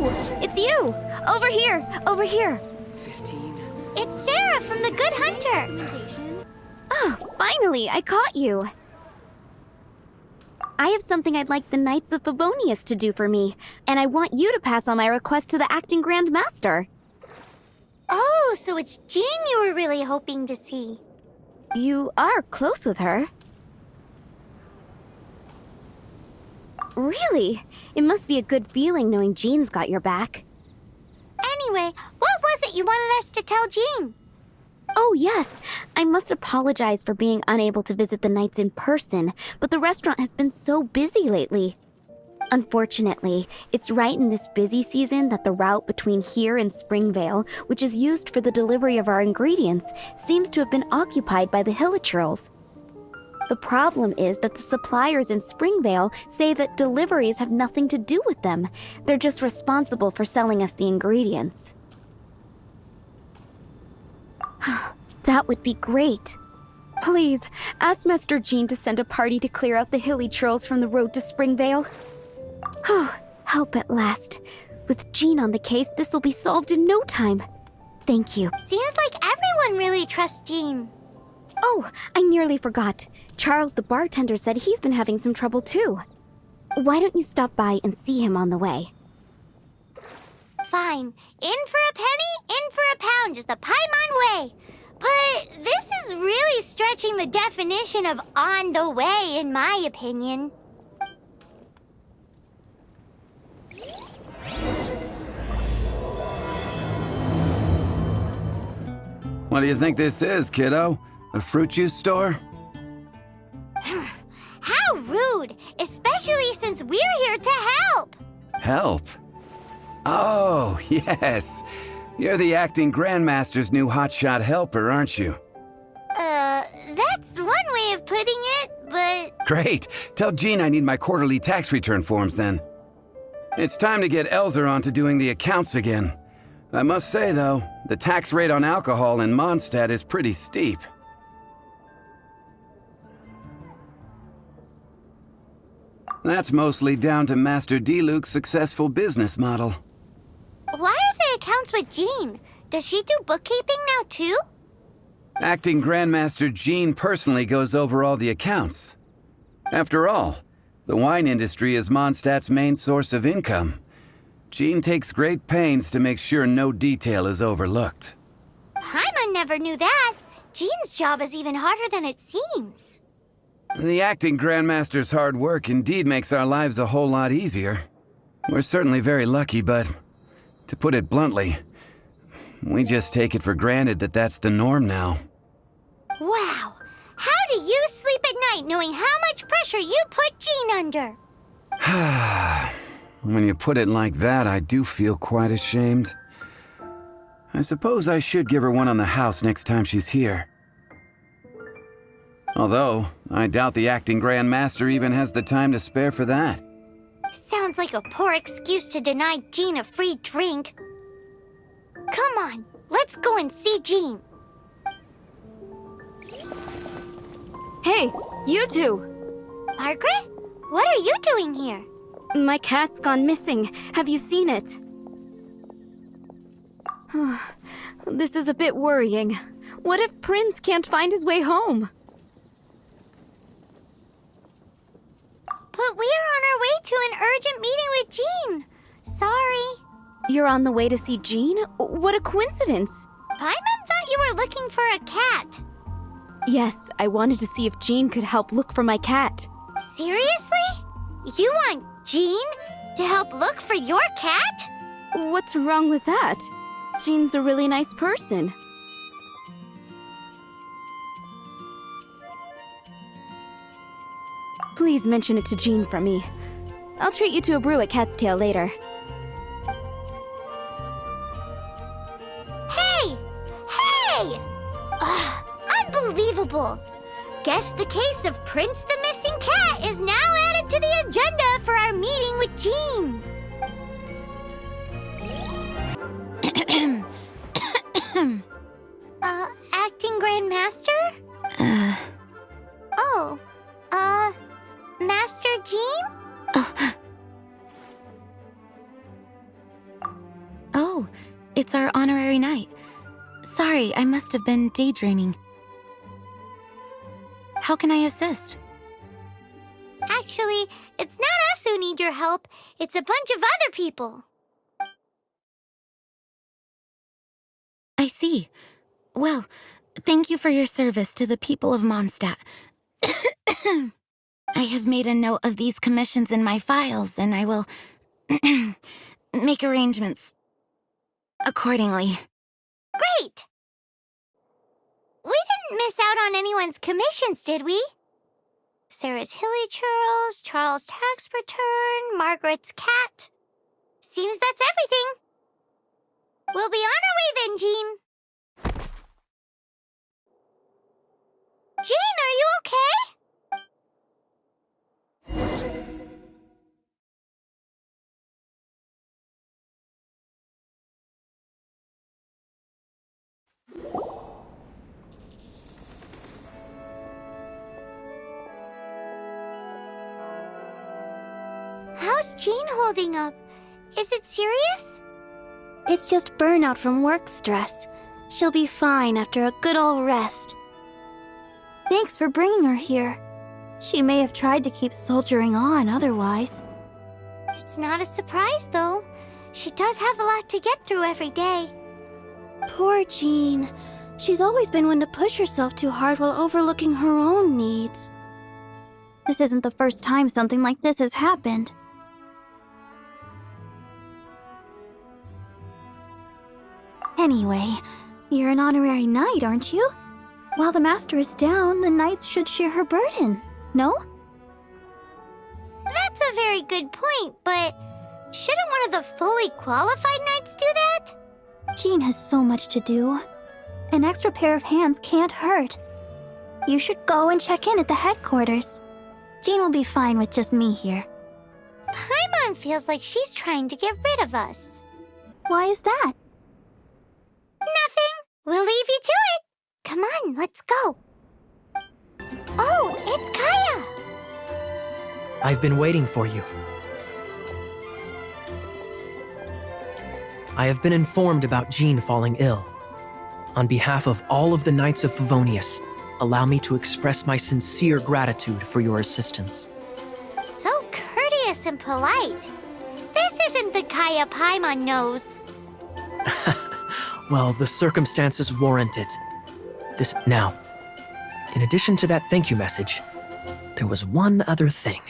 Oh, it's you! Over here! Over here! 15. It's Sarah from the Good Hunter. Oh, finally, I caught you. I have something I'd like the Knights of Favonius to do for me, and I want you to pass on my request to the acting Grand Master. Oh, so it's Jean you were really hoping to see. You are close with her. Really? It must be a good feeling knowing Jean's got your back. Anyway, what was it you wanted us to tell Jean? Oh, yes. I must apologize for being unable to visit the Knights in person, but the restaurant has been so busy lately. Unfortunately, it's right in this busy season that the route between here and Springvale, which is used for the delivery of our ingredients, seems to have been occupied by the Hilichurls. The problem is that the suppliers in Springvale say that deliveries have nothing to do with them. They're just responsible for selling us the ingredients. That would be great. Please, ask Master Jean to send a party to clear out the Hilichurls from the road to Springvale. Help at last. With Jean on the case, this will be solved in no time. Thank you. Seems like everyone really trusts Jean. Oh, I nearly forgot. Charles the bartender said he's been having some trouble too. Why don't you stop by and see him on the way? Fine. In for a penny, in for a pound is the Paimon way. But this is really stretching the definition of on the way, in my opinion. What do you think this is, kiddo? A fruit juice store? How rude, especially since we're here to help. Help? Oh, yes. You're the acting Grandmaster's new hotshot helper, aren't you? That's one way of putting it, but... Great. Tell Jean I need my quarterly tax return forms then. It's time to get Elzer on to doing the accounts again. I must say, though, the tax rate on alcohol in Mondstadt is pretty steep. That's mostly down to Master D-Luke's successful business model. Why are the accounts with Jean? Does she do bookkeeping now, too? Acting Grandmaster Jean personally goes over all the accounts. After all, the wine industry is Mondstadt's main source of income. Jean takes great pains to make sure no detail is overlooked. Paimon never knew that. Jean's job is even harder than it seems. The acting Grandmaster's hard work indeed makes our lives a whole lot easier. We're certainly very lucky, but to put it bluntly, we just take it for granted that that's the norm now. Wow. How do you sleep at night knowing how much pressure you put Jean under? When you put it like that, I do feel quite ashamed. I suppose I should give her one on the house next time she's here. Although, I doubt the acting Grandmaster even has the time to spare for that. Sounds like a poor excuse to deny Jean a free drink. Come on, let's go and see Jean. Hey, you two! Margaret? What are you doing here? My cat's gone missing. Have you seen it? This is a bit worrying. What if Prince can't find his way home? But we are on our way to an urgent meeting with Jean. Sorry. You're on the way to see Jean? What a coincidence! Paimon thought you were looking for a cat. Yes, I wanted to see if Jean could help look for my cat. Seriously? You want Jean to help look for your cat? What's wrong with that? Jean's a really nice person. Please mention it to Jean for me. I'll treat you to a brew at Cat's Tail later. Hey! Hey! Ugh, unbelievable! Guess the case of Prince the Missing Cat is now added to the agenda for our meeting with Jean. Acting Grandmaster? Oh, Master Jean? Oh, it's our honorary knight. Sorry, I must have been daydreaming. How can I assist? Actually, it's not us who need your help. It's a bunch of other people. I see. Well, thank you for your service to the people of Mondstadt. I have made a note of these commissions in my files, and I will make arrangements accordingly. Great! We didn't miss out on anyone's commissions, did we? Sarah's hilly churls, Charles' tax return, Margaret's cat. Seems that's everything. We'll be on our way then, Jean. Jean, are you okay? How's Jean holding up? Is it serious? It's just burnout from work stress. She'll be fine after a good old rest. Thanks for bringing her here. She may have tried to keep soldiering on otherwise. It's not a surprise, though. She does have a lot to get through every day. Poor Jean. She's always been one to push herself too hard while overlooking her own needs. This isn't the first time something like this has happened. Anyway, you're an honorary knight, aren't you? While the master is down, the knights should share her burden, no? That's a very good point, but shouldn't one of the fully qualified knights do that? Jean has so much to do. An extra pair of hands can't hurt. You should go and check in at the headquarters. Jean will be fine with just me here. Paimon feels like she's trying to get rid of us. Why is that? Nothing. We'll leave you to it. Come on, let's go. Oh, it's Kaya. I've been waiting for you. I have been informed about Jean falling ill. On behalf of all of the Knights of Favonius, allow me to express my sincere gratitude for your assistance. So courteous and polite. This isn't the Kaya Paimon knows. Well, the circumstances warrant it. Now, in addition to that thank you message, there was one other thing.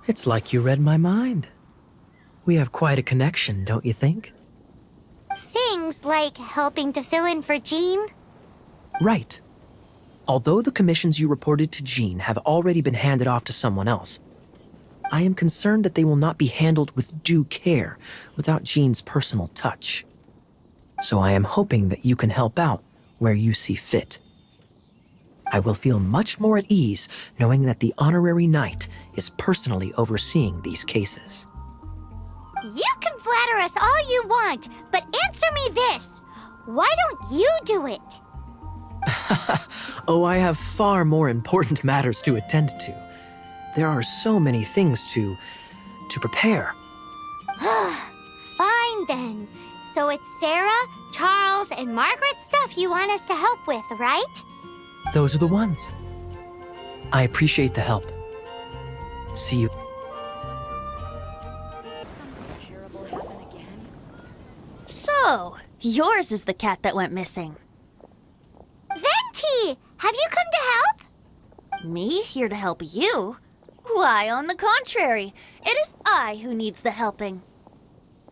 It's like you read my mind. We have quite a connection, don't you think? Things like helping to fill in for Jean? Right. Although the commissions you reported to Jean have already been handed off to someone else, I am concerned that they will not be handled with due care without Jean's personal touch. So I am hoping that you can help out where you see fit. I will feel much more at ease knowing that the honorary knight is personally overseeing these cases. You can flatter us all you want, but answer me this. Why don't you do it? Oh, I have far more important matters to attend to. There are so many things to prepare. Fine then. So it's Sarah, Charles, and Margaret's stuff you want us to help with, right? Those are the ones. I appreciate the help. See you. Something terrible happen again? So, yours is the cat that went missing. Venti! Have you come to help? Me here to help you? Why, on the contrary, it is I who needs the helping.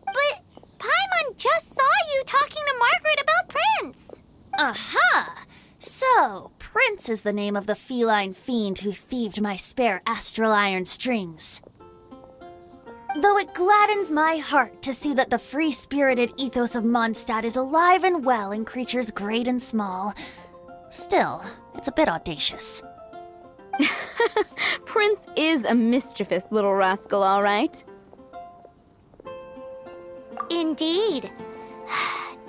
But Paimon just saw you talking to Margaret about Prince. Aha! So, Prince is the name of the feline fiend who thieved my spare astral iron strings. Though it gladdens my heart to see that the free-spirited ethos of Mondstadt is alive and well in creatures great and small, still, it's a bit audacious. Prince is a mischievous little rascal, all right. Indeed.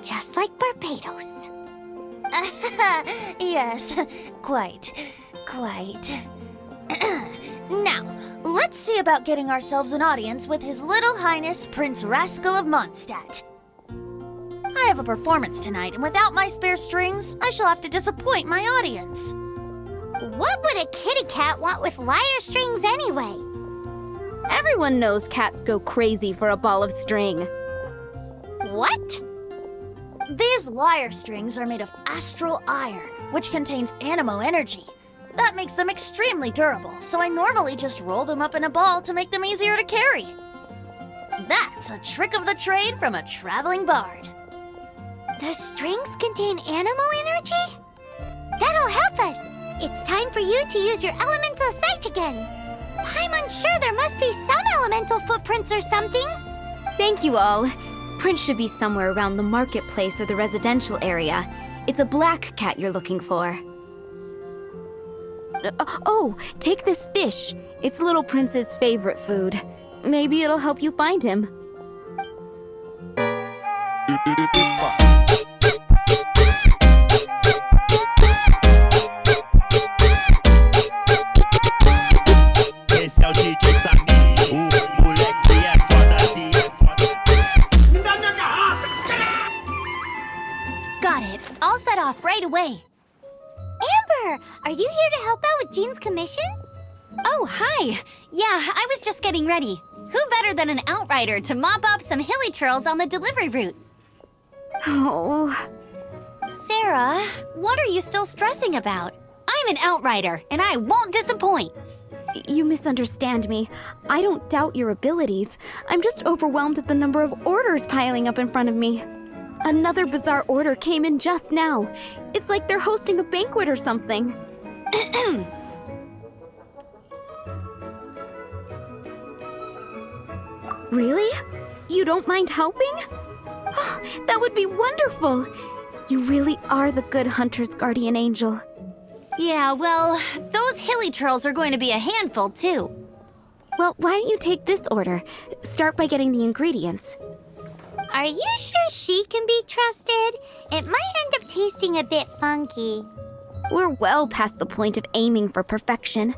Just like Barbados. Yes, quite. Now, let's see about getting ourselves an audience with His Little Highness Prince Rascal of Mondstadt. I have a performance tonight, and without my spare strings, I shall have to disappoint my audience. What would a kitty cat want with lyre strings anyway? Everyone knows cats go crazy for a ball of string. What? These lyre strings are made of astral iron, which contains animo energy. That makes them extremely durable, so I normally just roll them up in a ball to make them easier to carry. That's a trick of the trade from a traveling bard. The strings contain animo energy? That'll help us. It's time for you to use your elemental sight again. I'm unsure there must be some elemental footprints or something. Thank you all. Prince should be somewhere around the marketplace or the residential area. It's a black cat you're looking for. Oh, take this fish. It's Little Prince's favorite food. Maybe it'll help you find him. Esse é o DJ Samir, o moleque é foda de Got it. I'll set off right away. Amber, are you here to help out with Jean's commission? Oh, hi! Yeah, I was just getting ready. Who better than an outrider to mop up some hilly churls on the delivery route? Oh. Sarah, what are you still stressing about? I'm an outrider, and I won't disappoint. You misunderstand me. I don't doubt your abilities. I'm just overwhelmed at the number of orders piling up in front of me. Another bizarre order came in just now. It's like they're hosting a banquet or something. Really? You don't mind helping? Oh, that would be wonderful. You really are the good hunter's guardian angel. Yeah, well, those hilly churls are going to be a handful, too. Well, why don't you take this order? Start by getting the ingredients. Are you sure she can be trusted? It might end up tasting a bit funky. We're well past the point of aiming for perfection.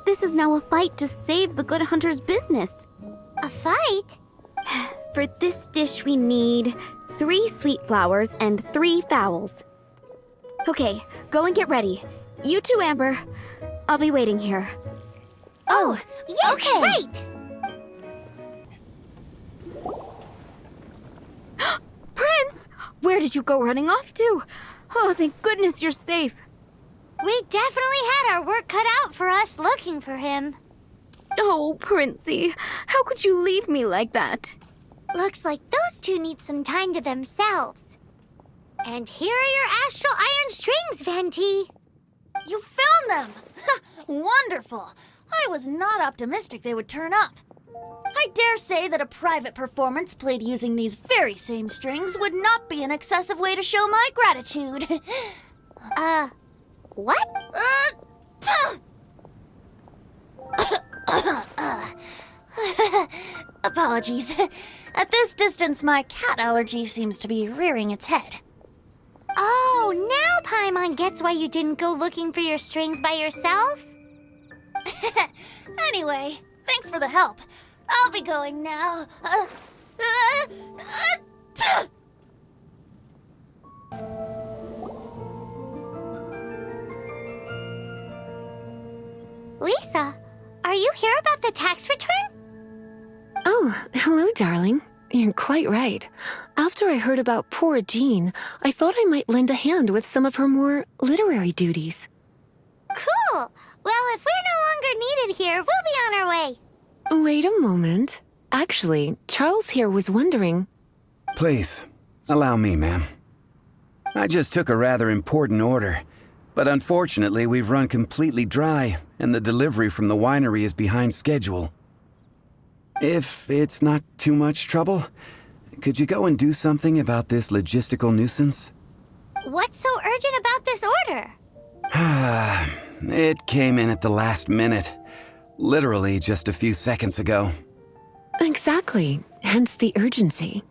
This is now a fight to save the good hunter's business. A fight? For this dish, we need 3 sweet flowers and 3 fowls. Okay, go and get ready. You too, Amber. I'll be waiting here. Oh, yes, okay. right! Prince! Where did you go running off to? Oh, thank goodness you're safe. We definitely had our work cut out for us looking for him. Oh, Princey, how could you leave me like that? Looks like those two need some time to themselves. And here are your astral iron strings, Venti. You found them! Wonderful! I was not optimistic they would turn up. I dare say that a private performance played using these very same strings would not be an excessive way to show my gratitude. What? Apologies. At this distance, my cat allergy seems to be rearing its head. Oh, now Paimon gets why you didn't go looking for your strings by yourself? Anyway, thanks for the help. I'll be going now. Lisa, are you here about the tax return? Oh, hello, darling. You're quite right. After I heard about poor Jean, I thought I might lend a hand with some of her more literary duties. Cool. Well, if we're no longer needed here, we'll be on our way. Wait a moment. Actually, Charles here was wondering... Please, allow me, ma'am. I just took a rather important order, but unfortunately we've run completely dry, and the delivery from the winery is behind schedule. If it's not too much trouble, could you go and do something about this logistical nuisance? What's so urgent about this order? It came in at the last minute. Literally just a few seconds ago. Exactly. Hence the urgency.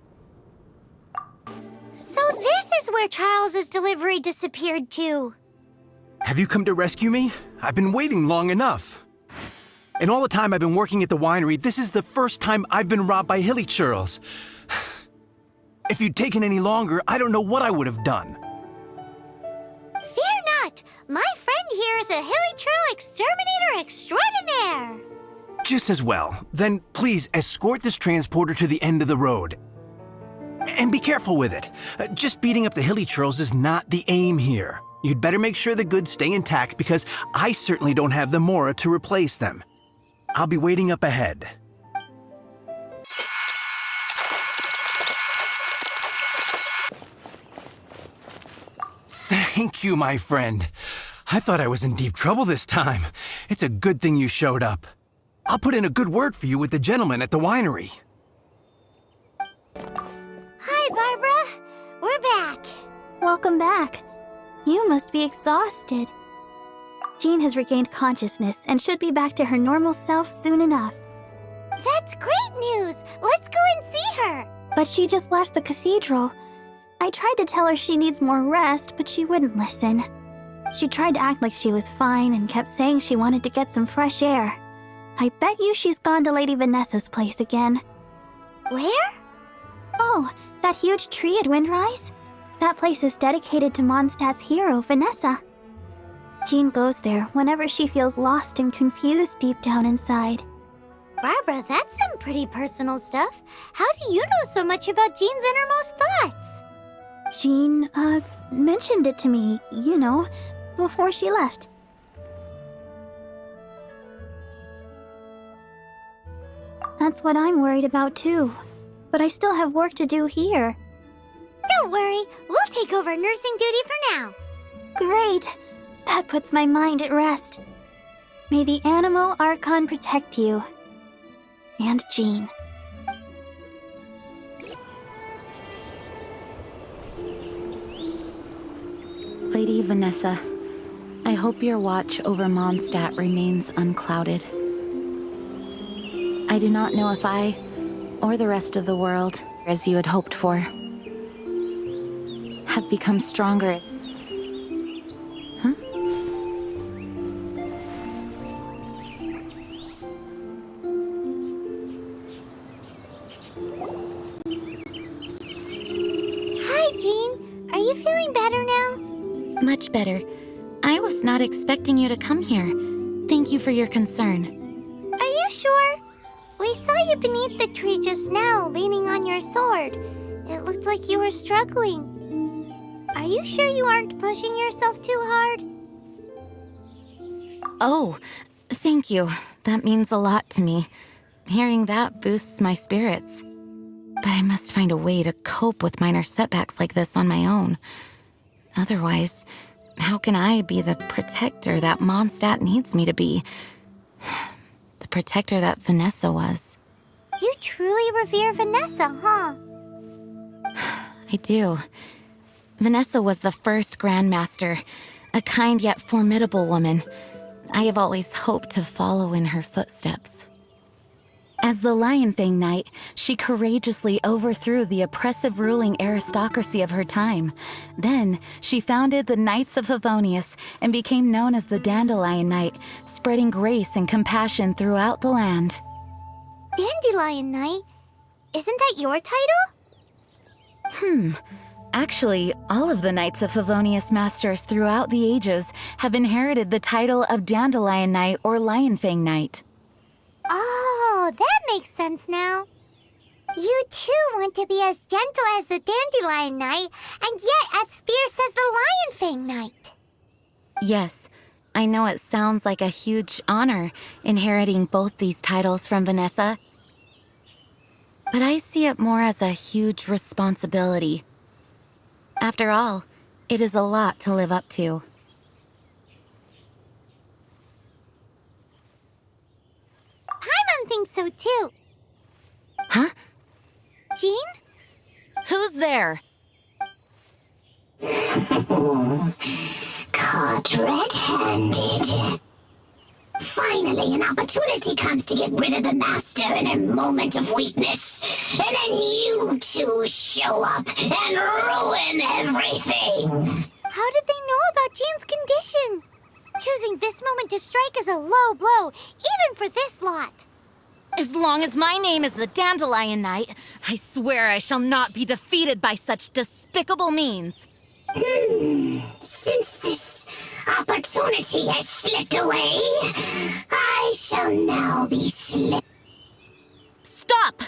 So this is where Charles's delivery disappeared to. Have you come to rescue me? I've been waiting long enough. In all the time I've been working at the winery, this is the first time I've been robbed by hilly churls. If you'd taken any longer, I don't know what I would have done. Fear not! My friend here is a hilly churl exterminator extraordinaire! Just as well. Then please escort this transporter to the end of the road. And be careful with it. Just beating up the hilly churls is not the aim here. You'd better make sure the goods stay intact because I certainly don't have the mora to replace them. I'll be waiting up ahead. Thank you, my friend. I thought I was in deep trouble this time. It's a good thing you showed up. I'll put in a good word for you with the gentleman at the winery. Hi, Barbara. We're back. Welcome back. You must be exhausted. Jean has regained consciousness and should be back to her normal self soon enough. That's great news. Let's go and see her. But she just left the cathedral. I tried to tell her she needs more rest, but she wouldn't listen. She tried to act like she was fine and kept saying she wanted to get some fresh air. I bet you she's gone to Lady Vanessa's place again. Where? Oh, that huge tree at Windrise? That place is dedicated to Mondstadt's hero, Vanessa. Jean goes there whenever she feels lost and confused deep down inside. Barbara, that's some pretty personal stuff. How do you know so much about Jean's innermost thoughts? Jean, mentioned it to me, you know, before she left. That's what I'm worried about too. But I still have work to do here. Don't worry, we'll take over nursing duty for now. Great! That puts my mind at rest. May the Animo Archon protect you. And Jean. Lady Vanessa, I hope your watch over Mondstadt remains unclouded. I do not know if I, or the rest of the world, as you had hoped for, have become stronger. Huh? Hi, Jean. Are you feeling better now? Much better. I was not expecting you to come here. Thank you for your concern. Are you sure? We saw you beneath the tree just now, leaning on your sword. It looked like you were struggling. Are you sure you aren't pushing yourself too hard? Oh, thank you. That means a lot to me. Hearing that boosts my spirits. But I must find a way to cope with minor setbacks like this on my own. Otherwise, how can I be the protector that Mondstadt needs me to be? The protector that Vanessa was. You truly revere Vanessa, huh? I do. Vanessa was the first Grandmaster, a kind yet formidable woman. I have always hoped to follow in her footsteps. As the Lionfang Knight, she courageously overthrew the oppressive ruling aristocracy of her time. Then, she founded the Knights of Favonius and became known as the Dandelion Knight, spreading grace and compassion throughout the land. Dandelion Knight? Isn't that your title? Actually, all of the Knights of Favonius Masters throughout the ages have inherited the title of Dandelion Knight or Lionfang Knight. Oh, that makes sense now. You too want to be as gentle as the Dandelion Knight, and yet as fierce as the Lionfang Knight. Yes, I know it sounds like a huge honor inheriting both these titles from Vanessa, but I see it more as a huge responsibility. After all, it is a lot to live up to. Paimon thinks so too. Huh? Jean? Who's there? Caught red-handed. Finally, an opportunity comes to get rid of the Master in a moment of weakness. And then you two show up and ruin everything. How did they know about Jean's condition? Choosing this moment to strike is a low blow, even for this lot. As long as my name is the Dandelion Knight, I swear I shall not be defeated by such despicable means. Since this opportunity has slipped away, I shall now be slipped. Stop!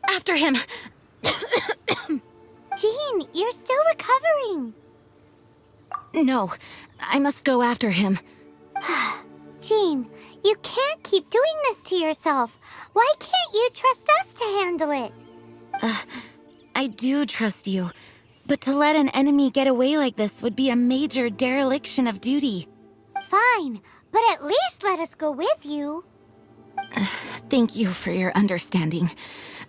After him! Jean, you're still recovering. No, I must go after him. Jean, you can't keep doing this to yourself. Why can't you trust us to handle it? I do trust you, but to let an enemy get away like this would be a major dereliction of duty. Fine, but at least let us go with you. Thank you for your understanding.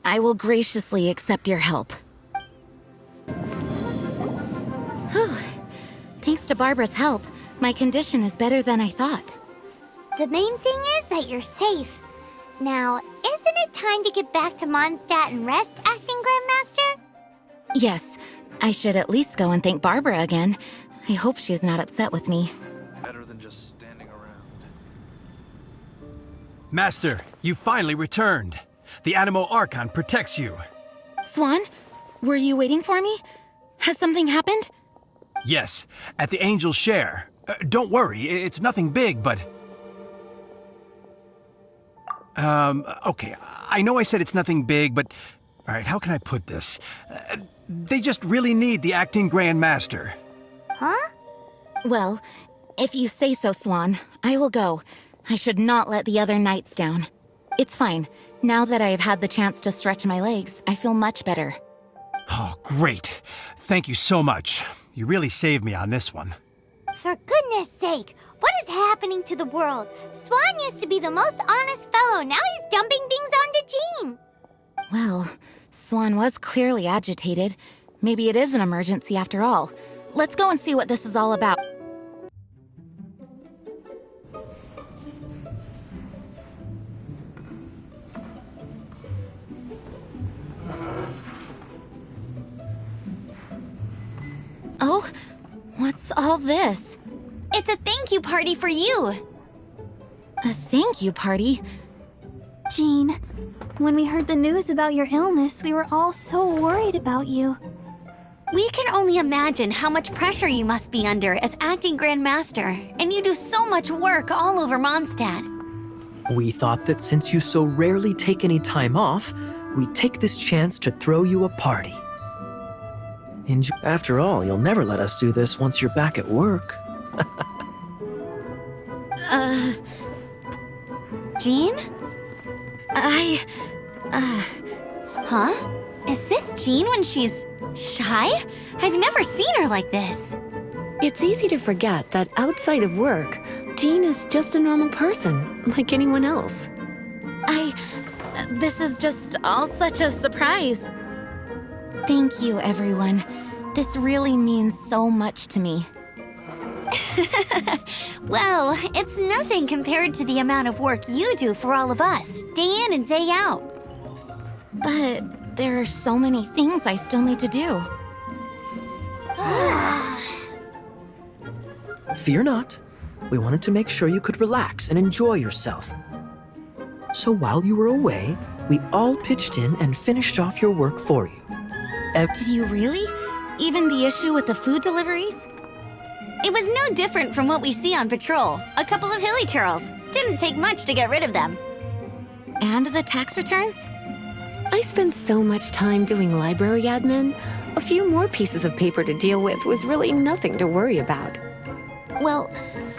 I will graciously accept your help. Whew. Thanks to Barbara's help, my condition is better than I thought. The main thing is that you're safe. Now, isn't it time to get back to Mondstadt and rest, Acting Grandmaster? Yes, I should at least go and thank Barbara again. I hope she's not upset with me. Better than just standing around. Master, you finally returned. The Animo Archon protects you. Swan, were you waiting for me? Has something happened? Yes, at the Angel's Share. Don't worry, it's nothing big, but... Okay, I know I said it's nothing big, but... Alright, how can I put this? They just really need the Acting Grand Master. Huh? Well, if you say so, Swan, I will go. I should not let the other knights down. It's fine. Now that I have had the chance to stretch my legs, I feel much better. Oh, great. Thank you so much. You really saved me on this one. For goodness sake, what is happening to the world? Swan used to be the most honest fellow. Now he's dumping things onto Jean. Well, Swan was clearly agitated. Maybe it is an emergency after all. Let's go and see what this is all about. Oh, what's all this? It's a thank you party for you. A thank you party? Jean, when we heard the news about your illness, we were all so worried about you. We can only imagine how much pressure you must be under as acting Grand Master, and you do so much work all over Mondstadt. We thought that since you so rarely take any time off, we'd take this chance to throw you a party. After all, you'll never let us do this once you're back at work. Jean? Huh? Is this Jean when she's shy? I've never seen her like this. It's easy to forget that outside of work, Jean is just a normal person, like anyone else. This is just all such a surprise. Thank you, everyone. This really means so much to me. Well, it's nothing compared to the amount of work you do for all of us, day in and day out. But there are so many things I still need to do. Fear not. We wanted to make sure you could relax and enjoy yourself. So while you were away, we all pitched in and finished off your work for you. Did you really? Even the issue with the food deliveries? It was no different from what we see on patrol. A couple of hilly churls. Didn't take much to get rid of them. And the tax returns? I spent so much time doing library admin. A few more pieces of paper to deal with was really nothing to worry about. Well,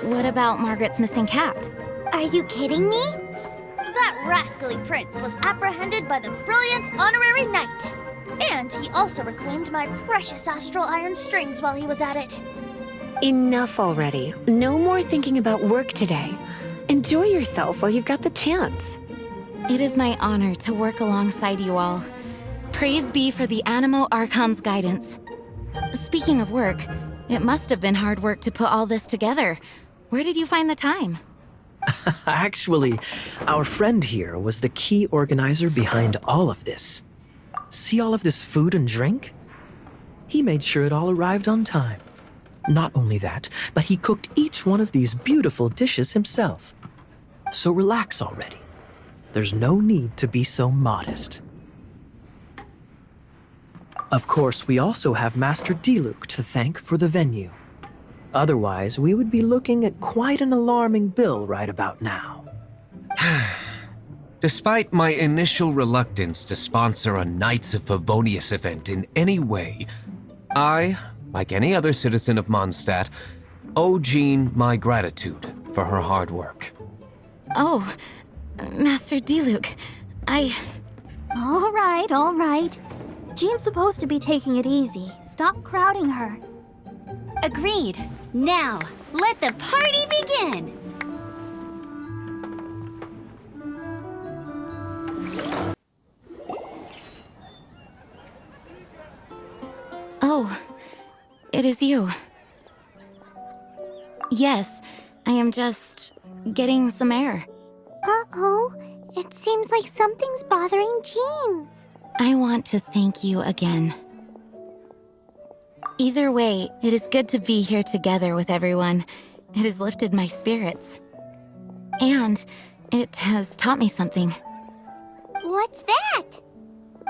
what about Margaret's missing cat? Are you kidding me? That rascally prince was apprehended by the brilliant honorary knight. And he also reclaimed my precious astral iron strings while he was at it. Enough already. No more thinking about work today. Enjoy yourself while you've got the chance. It is my honor to work alongside you all. Praise be for the Animo Archon's guidance. Speaking of work, it must have been hard work to put all this together. Where did you find the time? Actually, our friend here was the key organizer behind all of this. See all of this food and drink? He made sure it all arrived on time. Not only that, but he cooked each one of these beautiful dishes himself. So relax already. There's no need to be so modest. Of course, we also have Master Diluc to thank for the venue. Otherwise, we would be looking at quite an alarming bill right about now. Despite my initial reluctance to sponsor a Knights of Favonius event in any way, I, like any other citizen of Mondstadt, owe Jean my gratitude for her hard work. Oh, Master Diluc, All right. Jean's supposed to be taking it easy. Stop crowding her. Agreed. Now, let the party begin! Oh, it is you. Yes, I am just getting some air. Uh-oh. It seems like something's bothering Jean. I want to thank you again. Either way, it is good to be here together with everyone. It has lifted my spirits. And it has taught me something. What's that?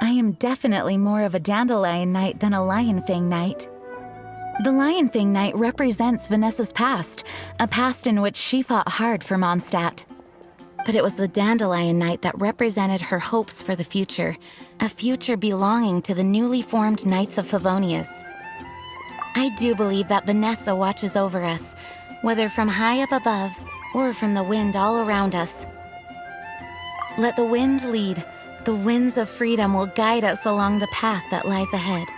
I am definitely more of a Dandelion Knight than a Lionfang Knight. The Lionfang Knight represents Vanessa's past, a past in which she fought hard for Mondstadt. But it was the Dandelion Knight that represented her hopes for the future, a future belonging to the newly formed Knights of Favonius. I do believe that Vanessa watches over us, whether from high up above or from the wind all around us. Let the wind lead. The winds of freedom will guide us along the path that lies ahead.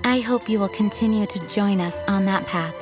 I hope you will continue to join us on that path.